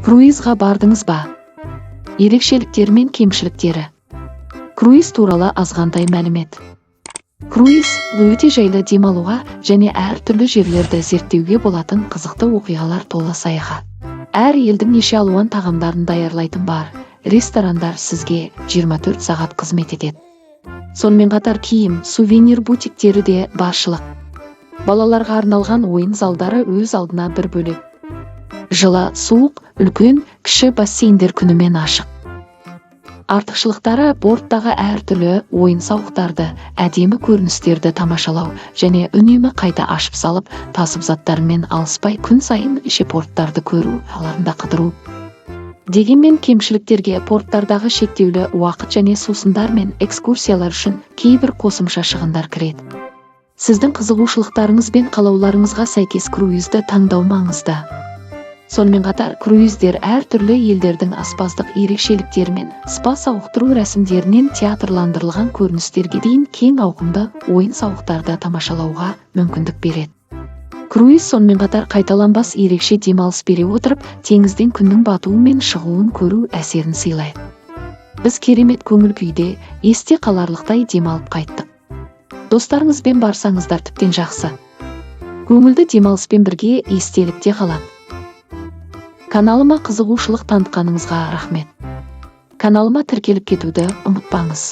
Круизға бардыңыз ба? Ерекшеліктері мен кемшіліктері. Круиз туралы азғантай мәлімет. Круиз өте жайлы демалуға және әртүрлі жерлерді зерттеуге болатын қызықты оқиғалар толы саяхат. Әр елдің неше алуан тағамдарын даярлайтын бар ресторандар сізге 24 сағат қызмет етеді. Сонымен қатар киім, сувенир бутиктері де баршылық. Балаларға арналған ойын залдары өз алдына бір бөлек. Жылы, суық, үлкен, кіші бассейндер күнімен ашық. Артықшылықтары борттағы әртүрлі ойын-сауықтарды, әдемі көріністерді тамашалау және үнемі қайта ашып салып, тасып заттарымен алыспай күн сайын порттарды көру, аларында қыдыру. Дегенмен кемшіліктерге порттардағы шектеулі уақыт және сусындар мен экскурсиялар үшін кейбір қосымша шығындар кіреді. Сіздің қызығушылықтарыңыз бен қалауларыңызға сәйкес круизді таңдау маңызды. Сонымен қатар круиздер әртүрлі елдердің аспаздық ерекшеліктері мен спа сауықтыру рәсімдерінен театрландырылған көріністерге дейін кең ауқымды ойын-сауықтарды тамашалауға мүмкіндік береді. Круиз сонымен қатар қайталанбас ерекше демалыс бере отырып, теңізден күннің батуы мен шығуын көру әсерін сыйлайды. Біз керемет көңіл күйде, есте қаларлықтай демалып қайттық. Достарыңызбен барсаңыздар тіптен жақсы. Көңілді демалыспен бірге естелікте қалады. Каналыма қызығушылық танытқаныңызға рахмет. Каналыма тіркеліп кетуді ұмытпаңыз.